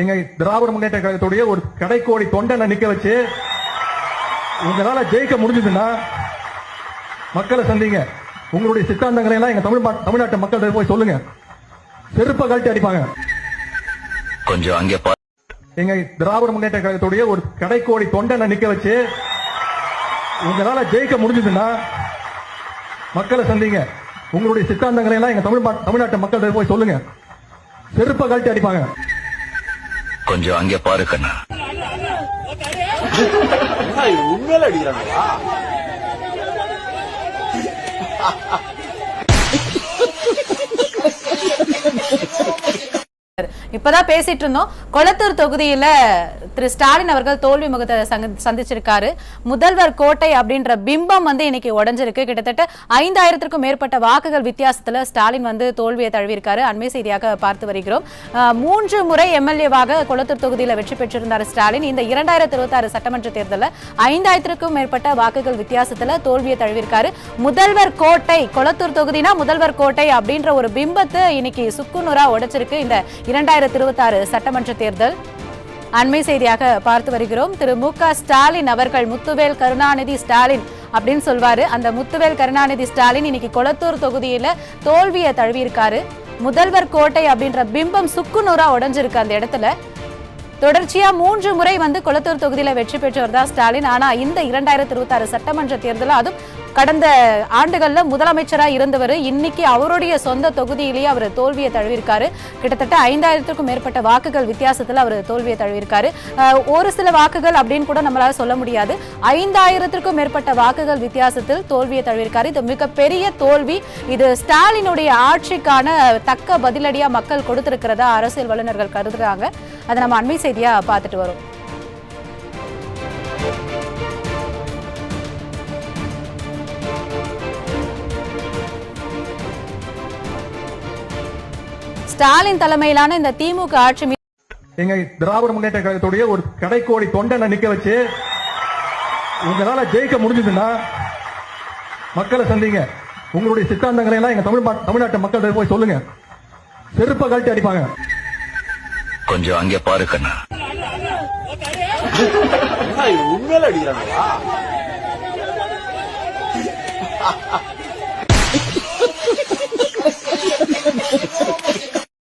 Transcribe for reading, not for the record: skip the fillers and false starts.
எங்க திராவிட முன்னேற்ற கழகத்துடைய ஒரு கடைக்கோடி தொண்டனை நிக்க வச்சு உங்களால ஜெயிக்க முடிஞ்சதுன்னா மக்களை சந்திங்க. உங்களுடைய சித்தாந்தங்களை எல்லாம் எங்க தமிழ்நாட்டு மக்கள் போய் சொல்லுங்க. செருப்ப கழட்டி அடிப்பாங்க. கொஞ்சம் அங்கே எங்க திராவிட முன்னேற்ற கழகத்துடைய ஒரு கடைக்கோடி தொண்டனை நிக்க வச்சு உங்களால ஜெயிக்க முடிஞ்சதுன்னா மக்களை சந்திங்க. உங்களுடைய சித்தாந்தங்களை எல்லாம் எங்க தமிழ்நாட்டு மக்கள் போய் சொல்லுங்க. செருப்ப கழட்டி அடிப்பாங்க. கொஞ்சம் அங்கே பாரு கண்ணா. உண்மையில அடிக்கிறாங்களா? இப்பதான் பேசிட்டு இருந்தோம். கொளத்தூர் தொகுதியில திரு ஸ்டாலின் அவர்கள் தோல்வி முகத்தை சந்திச்சிருக்காரு. முதல்வர் கோட்டை அப்படின்ற பிம்பம் இன்னைக்கு உடைஞ்சிருக்கு. கிட்டத்தட்ட 5000க்கும் மேற்பட்ட வாக்குகள் வித்தியாசத்துல ஸ்டாலின் தோல்வியை தழுவிருக்காரு. அண்மை செய்தியாக பார்த்து வருகிறோம். 3 முறை எம்எல்ஏவாக கொளத்தூர் தொகுதியில வெற்றி பெற்றிருந்தார் ஸ்டாலின். இந்த 2026 சட்டமன்ற தேர்தலில் 5000க்கும் மேற்பட்ட வாக்குகள் வித்தியாசத்துல தோல்வியை தழுவிருக்காரு. முதல்வர் கோட்டை, கொளத்தூர் தொகுதினா முதல்வர் கோட்டை அப்படின்ற ஒரு பிம்பத்தை இன்னைக்கு சுக்குநூறா உடைச்சிருக்கு இந்த 2026 சட்டமன்ற தேர்தல். அண்மை செய்தியாக பார்த்து வருகிறோம். திரு மு.க. ஸ்டாலின் அவர்கள் முத்துவேல் கருணாநிதி ஸ்டாலின் அப்படின்னு சொல்வாரு. அந்த முத்துவேல் கருணாநிதி ஸ்டாலின் இன்னைக்கு கொளத்தூர் தொகுதியில தோல்வியை தழுவியிருக்காரு. முதல்வர் கோட்டை அப்படின்ற பிம்பம் சுக்குநூறா உடைஞ்சிருக்கு அந்த இடத்துல. தொடர்ச்சியா 3 முறை கொளத்தூர் தொகுதியில வெற்றி பெற்றவர் தான் ஸ்டாலின். ஆனா இந்த 2026 சட்டமன்ற தேர்தலில் அதுவும் கடந்த ஆண்டுகள்ல முதலமைச்சரா இருந்தவர் இன்னைக்கு அவருடைய சொந்த தொகுதியிலேயே அவர் தோல்வியை தழுவிருக்காரு. கிட்டத்தட்ட 5000க்கும் மேற்பட்ட வாக்குகள் வித்தியாசத்துல அவர் தோல்வியை தழுவிருக்காரு. ஒரு சில வாக்குகள் அப்படின்னு கூட நம்மளால சொல்ல முடியாது. 5000க்கும் மேற்பட்ட வாக்குகள் வித்தியாசத்தில் தோல்வியை தழுவிருக்காரு. இது மிகப்பெரிய தோல்வி. இது ஸ்டாலினுடைய ஆட்சிக்கான தக்க பதிலடியா மக்கள் கொடுத்திருக்கிறதா அரசியல் வல்லுநர்கள் கருதுறாங்க. அதை நம்ம அண்மை செய்தியா பார்த்துட்டு வரோம். ஸ்டாலின் தலைமையிலான இந்த திமுக ஆட்சி எங்க திராவிட முன்னேற்ற கழகத்துடைய ஒரு கடைக்கோடி தொண்டனை நிக்க வச்சு உங்களால ஜெயிக்க முடிஞ்சதுன்னா மக்களை சந்திங்க. உங்களுடைய சித்தாந்தங்களை எல்லாம் எங்க தமிழ்நாட்டு மக்கள் போய் சொல்லுங்க. செருப்ப கழட்டி அடிப்பாங்க. கொஞ்சம் அங்கே பாரு கண்ணா. உண்மையில அடிக்கிறாங்களா?